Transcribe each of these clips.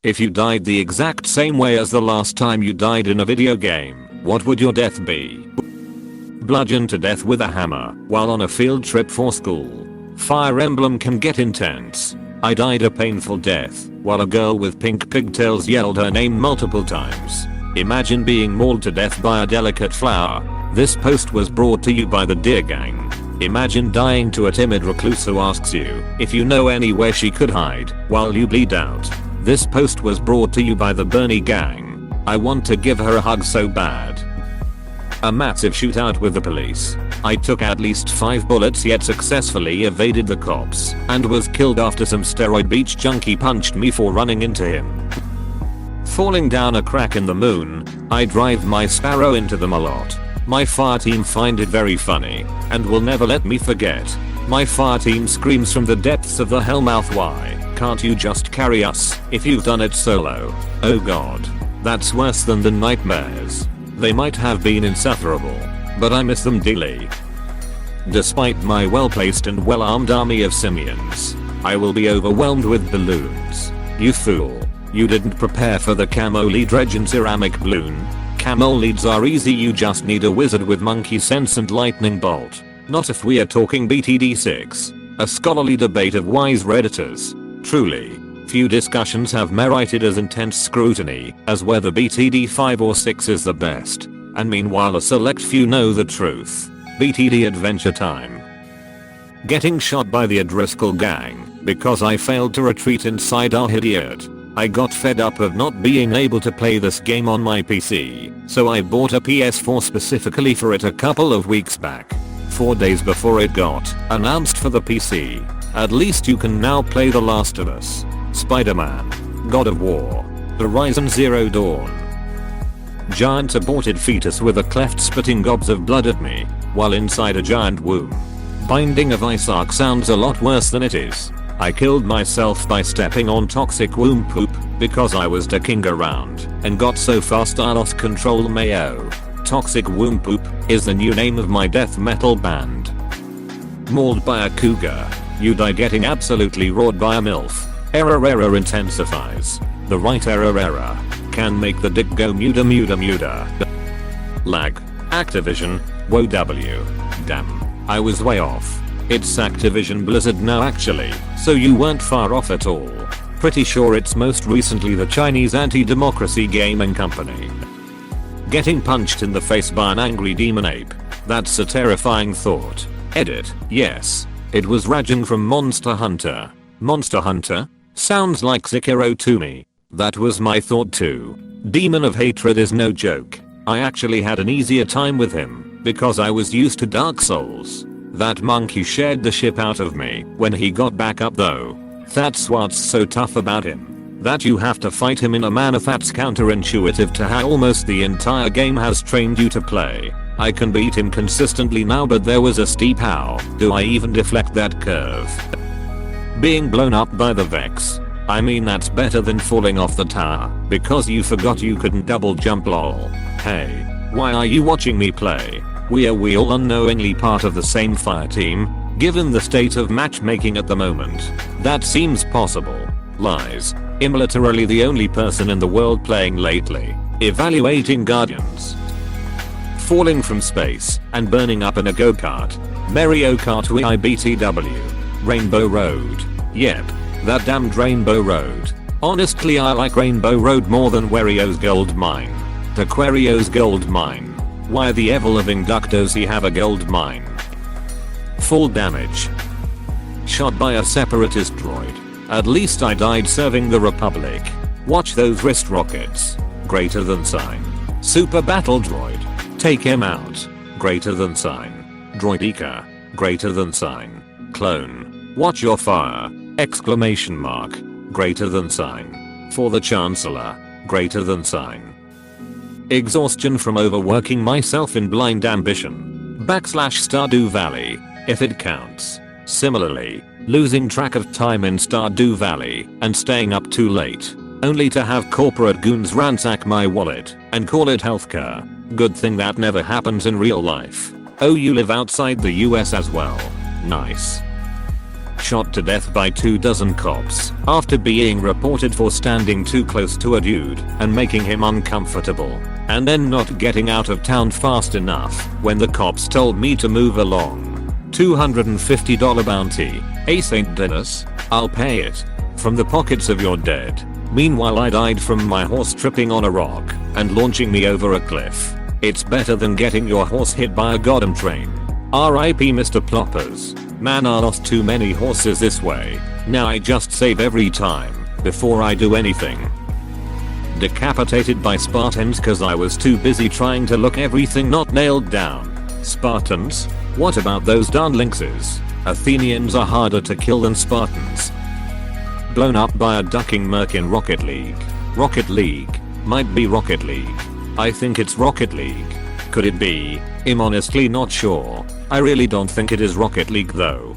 If you died the exact same way as the last time you died in a video game, what would your death be? Bludgeoned to death with a hammer while on a field trip for school. Fire Emblem can get intense. I died a painful death while a girl with pink pigtails yelled her name multiple times. Imagine being mauled to death by a delicate flower. This post was brought to you by the Deer Gang. Imagine dying to a timid recluse who asks you if you know anywhere she could hide while you bleed out. This post was brought to you by the Bernie Gang. I want to give her a hug so bad. A massive shootout with the police. I took at least 5 bullets yet successfully evaded the cops and was killed after some steroid beach junkie punched me for running into him. Falling down a crack in the moon, I drive my Sparrow into them a lot. My fire team find it very funny and will never let me forget. My fire team screams from the depths of the hellmouth, why can't you just carry us if you've done it solo? Oh god. That's worse than the nightmares. They might have been insufferable, but I miss them dearly. Despite my well-placed and well-armed army of simians, I will be overwhelmed with balloons. You fool. You didn't prepare for the camo lead reg and ceramic balloon. Camo leads are easy, you just need a wizard with monkey sense and lightning bolt. Not if we are talking BTD6, a scholarly debate of wise redditors. Truly, few discussions have merited as intense scrutiny as whether BTD5 or 6 is the best. And meanwhile a select few know the truth. BTD Adventure Time. Getting shot by the O'Driscoll gang because I failed to retreat inside our idiot. I got fed up of not being able to play this game on my PC, so I bought a PS4 specifically for it a couple of weeks back. 4 days before it got announced for the PC. At least you can now play The Last of Us, Spider-Man, God of War, Horizon Zero Dawn. Giant aborted fetus with a cleft spitting gobs of blood at me while inside a giant womb. Binding of Isaac sounds a lot worse than it is. I killed myself by stepping on toxic womb poop because I was dicking around and got so fast I lost control. Mayo. Toxic womb poop is the new name of my death metal band. Mauled by a cougar. You die getting absolutely roared by a MILF. Error intensifies. The right error can make the dick go muda. Lag. Activision. Whoa w. Damn. I was way off. It's Activision Blizzard now actually, so you weren't far off at all. Pretty sure it's most recently the Chinese anti-democracy gaming company. Getting punched in the face by an angry demon ape. That's a terrifying thought. Edit. Yes. It was Rajan from Monster Hunter. Monster Hunter? Sounds like Sekiro to me. That was my thought too. Demon of Hatred is no joke. I actually had an easier time with him because I was used to Dark Souls. That monkey shared the ship out of me when he got back up though. That's what's so tough about him. That you have to fight him in a manner that's counterintuitive to how almost the entire game has trained you to play. I can beat him consistently now, but there was a steep how do I even deflect that curve? Being blown up by the Vex. I mean that's better than falling off the tower because you forgot you couldn't double jump lol. Hey, why are you watching me play? We all unknowingly part of the same fire team, given the state of matchmaking at the moment. That seems possible. Lies. I'm literally the only person in the world playing lately. Evaluating Guardians. Falling from space and burning up in a go-kart. Mario Kart Wii BTW. Rainbow Road. Yep. That damned Rainbow Road. Honestly I like Rainbow Road more than Wario's Gold Mine. The Quario's Gold Mine. Why the ever-living duck does he have a gold mine? Full damage. Shot by a separatist droid. At least I died serving the Republic. Watch those wrist rockets. Greater than sign. Super battle droid. Take him out. Greater than sign. Droideka. Greater than sign. Clone. Watch your fire. Exclamation mark. Greater than sign. For the Chancellor. Greater than sign. Exhaustion from overworking myself in blind ambition. / Stardew Valley, if it counts. Similarly, losing track of time in Stardew Valley and staying up too late, only to have corporate goons ransack my wallet and call it healthcare. Good thing that never happens in real life. Oh, you live outside the US as well. Nice. shot to death by 24 cops after being reported for standing too close to a dude and making him uncomfortable, and then not getting out of town fast enough when the cops told me to move along. $250 bounty. Hey St. Dennis, I'll pay it. From the pockets of your dead. Meanwhile I died from my horse tripping on a rock and launching me over a cliff. It's better than getting your horse hit by a goddamn train. R.I.P. Mr. Ploppers. Man, I lost too many horses this way. Now I just save every time before I do anything. Decapitated by Spartans cause I was too busy trying to look everything not nailed down. Spartans? What about those darn lynxes? Athenians are harder to kill than Spartans. Blown up by a ducking merc in Rocket League. Rocket League. Might be Rocket League. I think it's Rocket League. Could it be? I'm honestly not sure. I really don't think it is Rocket League though.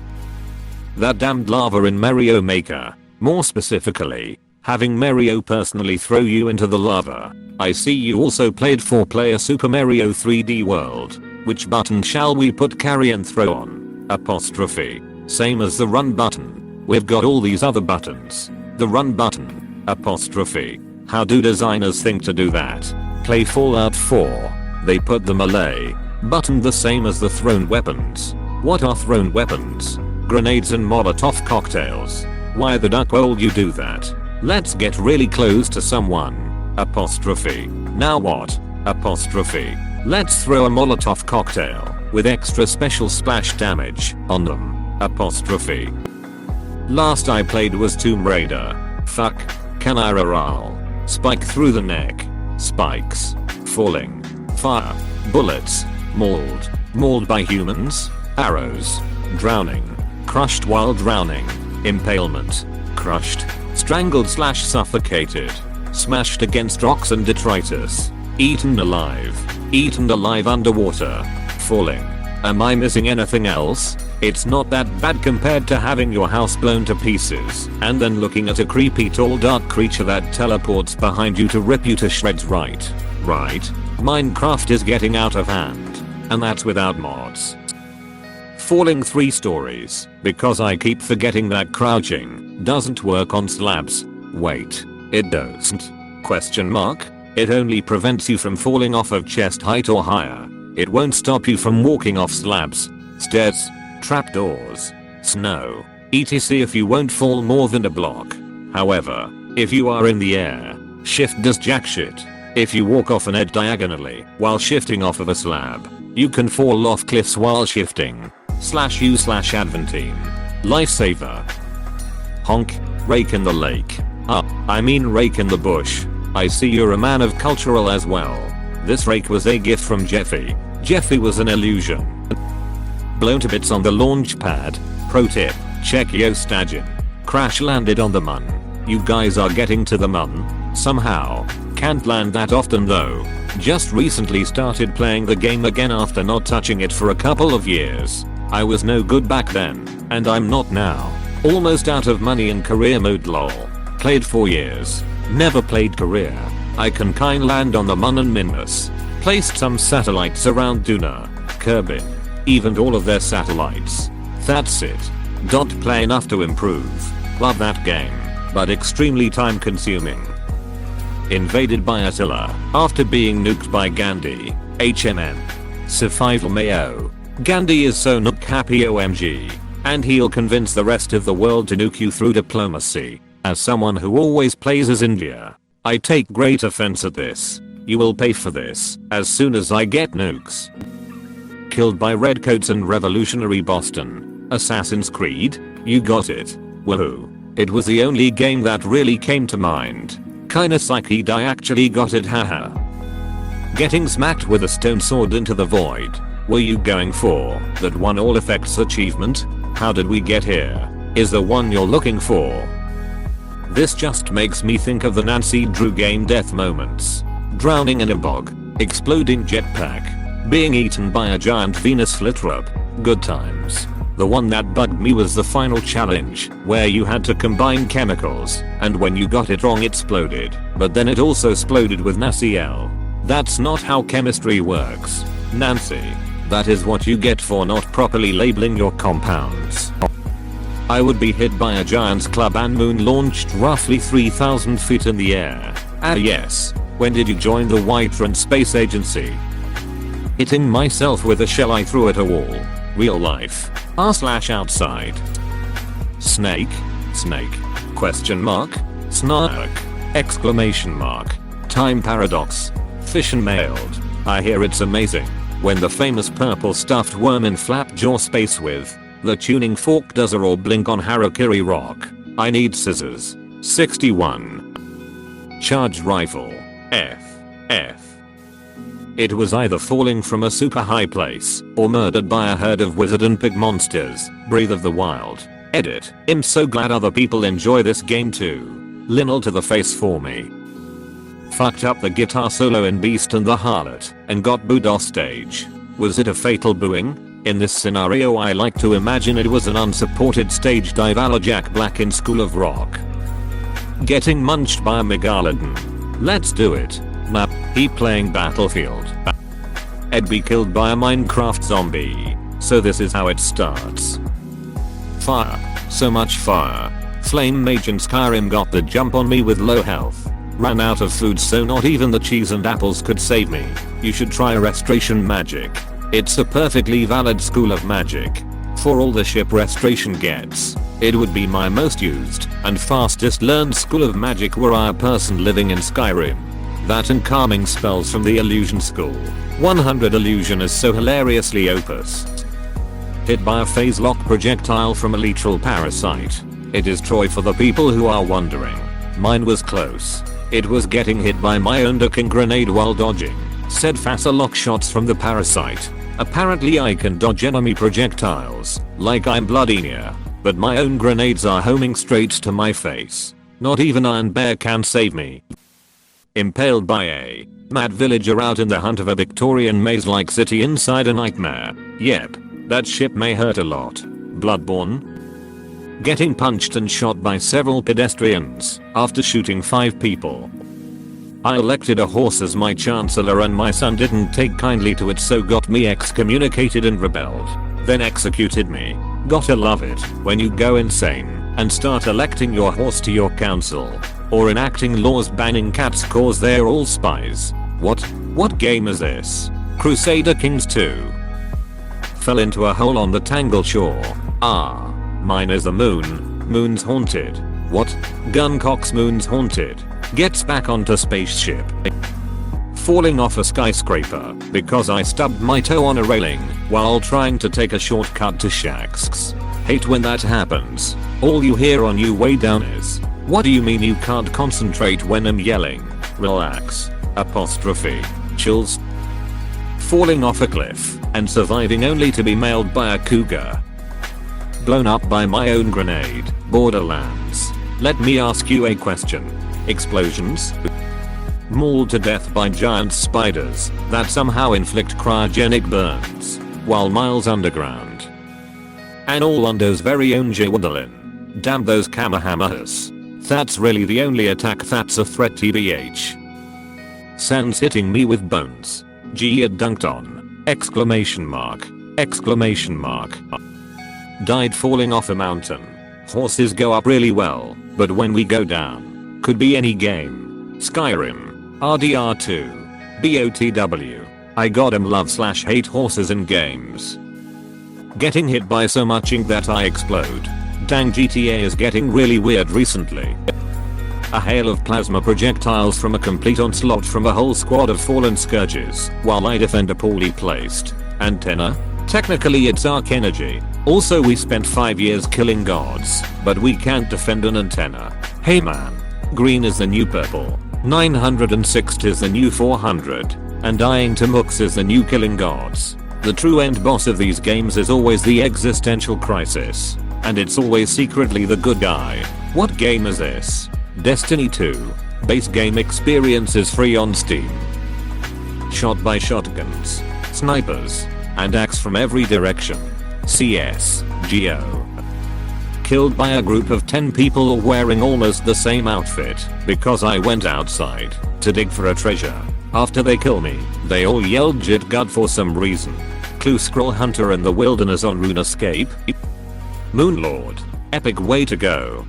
That damned lava in Mario Maker. More specifically, having Mario personally throw you into the lava. I see you also played 4-player Super Mario 3D World. Which button shall we put carry and throw on? Apostrophe. Same as the run button. We've got all these other buttons. The run button. Apostrophe. How do designers think to do that? Play Fallout 4. They put the melee button the same as the thrown weapons. What are thrown weapons? Grenades and Molotov cocktails. Why the duck will you do that? Let's get really close to someone. Apostrophe. Now what? Apostrophe. Let's throw a Molotov cocktail with extra special splash damage on them. Apostrophe. Last I played was Tomb Raider. Fuck. Can I roll? Spike through the neck. Spikes. Falling. Fire. Bullets. Mauled. Mauled by humans. Arrows. Drowning. Crushed while drowning. Impalement. Crushed. Strangled / suffocated. Smashed against rocks and detritus. Eaten alive. Eaten alive underwater. Falling. Am I missing anything else? It's not that bad compared to having your house blown to pieces and then looking at a creepy tall dark creature that teleports behind you to rip you to shreds, right? Right? Minecraft is getting out of hand. And that's without mods. Falling 3 stories because I keep forgetting that crouching doesn't work on slabs. Wait, it doesn't? Question mark? It only prevents you from falling off of chest height or higher. It won't stop you from walking off slabs, stairs, trapdoors, snow, etc. if you won't fall more than a block. However, if you are in the air, shift does jack shit. If you walk off an edge diagonally while shifting off of a slab, you can fall off cliffs while shifting. /u/adventine. Lifesaver. Honk. Rake in the lake. I mean rake in the bush. I see you're a man of cultural as well. This rake was a gift from Jeffy. Jeffy was an illusion. Blown to bits on the launch pad. Pro tip. Check yo stagin. Crash landed on the mun. You guys are getting to the mun. Somehow. Can't land that often though. Just recently started playing the game again after not touching it for a couple of years. I was no good back then, and I'm not now. Almost out of money in career mode lol. Played 4 years. Never played career. I can kind land on the mun and Minmus. Placed some satellites around Duna, Kerbin. Evened all of their satellites. That's it. Don't play enough to improve. Love that game, but extremely time consuming. Invaded by Attila after being nuked by Gandhi. HMN. Survival Mayo. Gandhi is so nuke happy OMG. And he'll convince the rest of the world to nuke you through diplomacy. As someone who always plays as India, I take great offense at this. You will pay for this as soon as I get nukes. Killed by Redcoats and Revolutionary Boston. Assassin's Creed? You got it. Woohoo. It was the only game that really came to mind. Kinda psyched I actually got it, haha. Getting smacked with a stone sword into the void. Were you going for that one all effects achievement? How did we get here? Is the one you're looking for? This just makes me think of the Nancy Drew game death moments. Drowning in a bog. Exploding jetpack. Being eaten by a giant Venus flytrap. Good times. The one that bugged me was the final challenge, where you had to combine chemicals, and when you got it wrong it exploded, but then it also exploded with NaCl. That's not how chemistry works. Nancy. That is what you get for not properly labeling your compounds. I would be hit by a giant's club and moon launched roughly 3,000 feet in the air. Ah yes. When did you join the Whiterun Space Agency? Hitting myself with a shell I threw at a wall. Real life. R/outside. Snake? Snake? Question mark? Snark? Exclamation mark. Time paradox. Fission mailed. I hear it's amazing. When the famous purple stuffed worm in Flapjaw Space with the tuning fork does a raw blink on Harakiri Rock. I need scissors. 61. Charged rifle. F. It was either falling from a super high place or murdered by a herd of wizard and pig monsters. Breathe of the Wild. Edit. I'm so glad other people enjoy this game too. Linel to the face for me. Fucked up the guitar solo in Beast and the Harlot and got booed off stage. Was it a fatal booing? In this scenario I like to imagine it was an unsupported stage dive a la Jack Black in School of Rock. Getting munched by a megalodon. Let's do it. Nah, he playing Battlefield. Ed be killed by a Minecraft zombie. So this is how it starts. Fire. So much fire. Flame Mage in Skyrim got the jump on me with low health. Ran out of food so not even the cheese and apples could save me. You should try restoration magic. It's a perfectly valid school of magic. For all the ship restoration gets, it would be my most used and fastest learned school of magic were I a person living in Skyrim. That and calming spells from the illusion school. 100 illusion is so hilariously opus. Hit by a phase lock projectile from a literal parasite. It is Troy for the people who are wondering. Mine was close. It was getting hit by my own ducking grenade while dodging said faster lock shots from the parasite. Apparently I can dodge enemy projectiles like I'm bloody near, but my own grenades are homing straight to my face. Not even Iron Bear can save me. Impaled by a mad villager out in the hunt of a Victorian maze-like city inside a nightmare. Yep, that ship may hurt a lot. Bloodborne? Getting punched and shot by several pedestrians after shooting 5 people. I elected a horse as my chancellor and my son didn't take kindly to it so got me excommunicated and rebelled. Then executed me. Gotta love it when you go insane and start electing your horse to your council. Or enacting laws banning cats cause they're all spies. What game is this? Crusader Kings 2. Fell into a hole on the Tangle shore. Ah. Mine is the moon. Moon's haunted. What? Guncock's moon's haunted. Gets back onto spaceship. Falling off a skyscraper because I stubbed my toe on a railing while trying to take a shortcut to Shaxx. Hate when that happens. All you hear on your way down is, "What do you mean you can't concentrate when I'm yelling?" Relax. Apostrophe. Chills. Falling off a cliff and surviving only to be mailed by a cougar. Blown up by my own grenade. Borderlands. Let me ask you a question. Explosions? Mauled to death by giant spiders that somehow inflict cryogenic burns while miles underground. And all under's very own Jawdalin. Damn those Kamehamehas. That's really the only attack that's a threat tbh. Sans hitting me with bones. G it dunked on. Exclamation mark. Exclamation mark. Died falling off a mountain. Horses go up really well, but when we go down, could be any game. Skyrim. RDR2. BOTW. I goddamn love/hate horses in games. Getting hit by so much ink that I explode. Dang, GTA is getting really weird recently. A hail of plasma projectiles from a complete onslaught from a whole squad of fallen scourges while I defend a poorly placed antenna. Technically it's arc energy. Also we spent 5 years killing gods, but we can't defend an antenna. Hey man. Green is the new purple. 960 is the new 400. And dying to mooks is the new killing gods. The true end boss of these games is always the existential crisis. And it's always secretly the good guy. What game is this? Destiny 2. Base game experience is free on Steam. Shot by shotguns, snipers, and axe from every direction. CS, GO. Killed by a group of 10 people all wearing almost the same outfit because I went outside to dig for a treasure. After they kill me, they all yelled "Jit God" for some reason. Clue Scroll Hunter in the Wilderness on RuneScape. Moonlord. Epic way to go.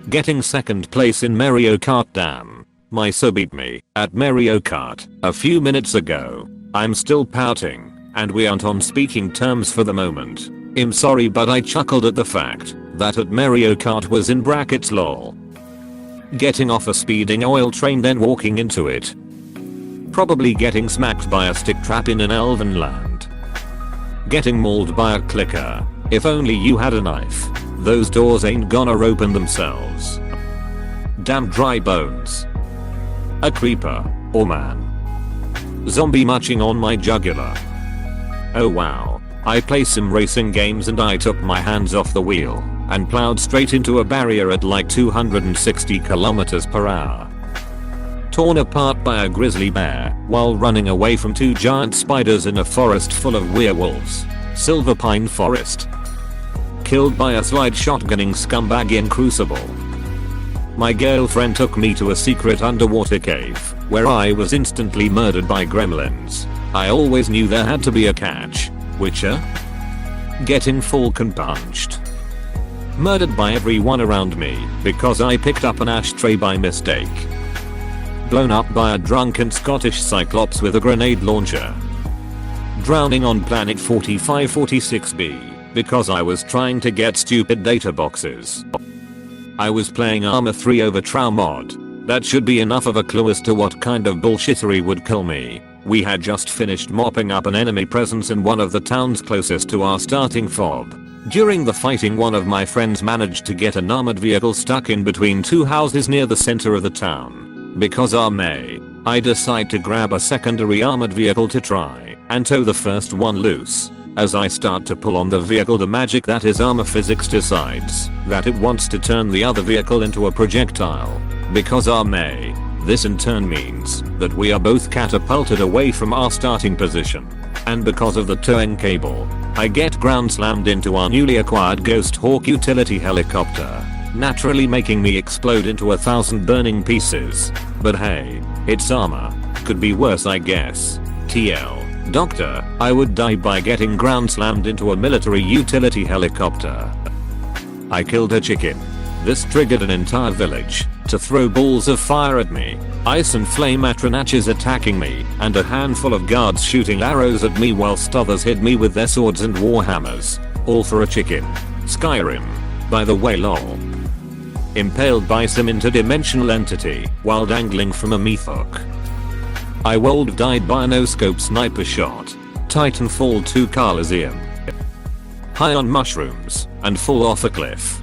Getting second place in Mario Kart. Damn. My so beat me at Mario Kart a few minutes ago. I'm still pouting, and we aren't on speaking terms for the moment. I'm sorry, but I chuckled at the fact that at Mario Kart was in brackets lol. Getting off a speeding oil train then walking into it. Probably getting smacked by a stick trap in an elven land. Getting mauled by a clicker. If only you had a knife. Those doors ain't gonna open themselves. Damn dry bones. A creeper. Oh man. Zombie marching on my jugular. Oh wow. I play sim racing games and I took my hands off the wheel and plowed straight into a barrier at like 260 km/h. Torn apart by a grizzly bear while running away from 2 giant spiders in a forest full of werewolves. Silver Pine Forest. Killed by a slide shotgunning scumbag in Crucible. My girlfriend took me to a secret underwater cave where I was instantly murdered by gremlins. I always knew there had to be a catch. Witcher? Getting Falcon punched. Murdered by everyone around me because I picked up an ashtray by mistake. Blown up by a drunken Scottish cyclops with a grenade launcher. Drowning on planet 4546b because I was trying to get stupid data boxes. I was playing Arma 3 over Trow mod. That should be enough of a clue as to what kind of bullshittery would kill me. We had just finished mopping up an enemy presence in one of the towns closest to our starting fob. During the fighting, one of my friends managed to get an armored vehicle stuck in between 2 houses near the center of the town. Because I decide to grab a secondary armored vehicle to try and tow the first one loose. As I start to pull on the vehicle, the magic that is armor physics decides that it wants to turn the other vehicle into a projectile. Because this in turn means that we are both catapulted away from our starting position. And because of the towing cable, I get ground slammed into our newly acquired Ghost Hawk utility helicopter, naturally making me explode into 1,000 burning pieces. But hey, it's armor. Could be worse, I guess. TL. Doctor, I would die by getting ground slammed into a military utility helicopter. I killed a chicken. This triggered an entire village to throw balls of fire at me, ice and flame atronachs attacking me, and a handful of guards shooting arrows at me whilst others hit me with their swords and warhammers. All for a chicken. Skyrim. By the way lol. Impaled by some interdimensional entity while dangling from a mythok. I would died by a no-scope sniper shot. Titanfall 2 Coliseum. High on mushrooms and fall off a cliff.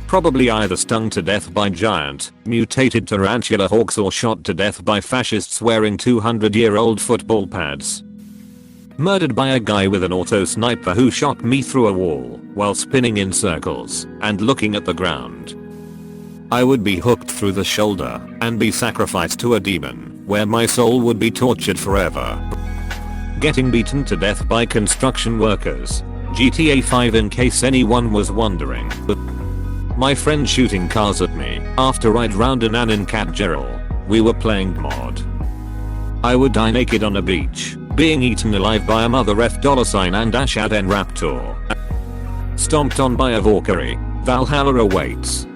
Probably either stung to death by giant, mutated tarantula hawks or shot to death by fascists wearing 200-year-old football pads. Murdered by a guy with an auto sniper who shot me through a wall while spinning in circles and looking at the ground. I would be hooked through the shoulder and be sacrificed to a demon where my soul would be tortured forever. Getting beaten to death by construction workers. GTA 5 in case anyone was wondering. My friend shooting cars at me after I'd round an Anin Cat Gerald. We were playing mod. I would die naked on a beach, being eaten alive by a mother $$ and Ashaden Raptor. Stomped on by a Valkyrie. Valhalla awaits.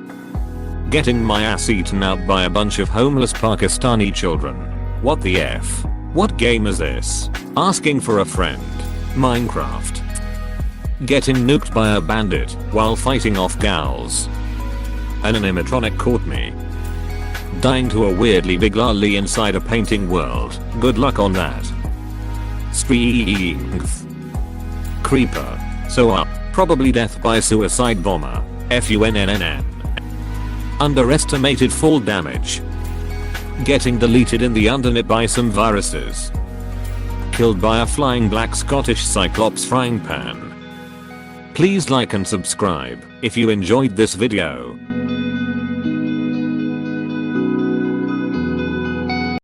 Getting my ass eaten out by a bunch of homeless Pakistani children. What the F? What game is this? Asking for a friend. Minecraft. Getting nuked by a bandit while fighting off gals. An animatronic caught me. Dying to a weirdly big lolly inside a painting world. Good luck on that. Strength. Creeper. So up. Probably death by suicide bomber. FUNNN. Underestimated fall damage. Getting deleted in the internet by some viruses. Killed by a flying black Scottish cyclops frying pan. Please like and subscribe if you enjoyed this video.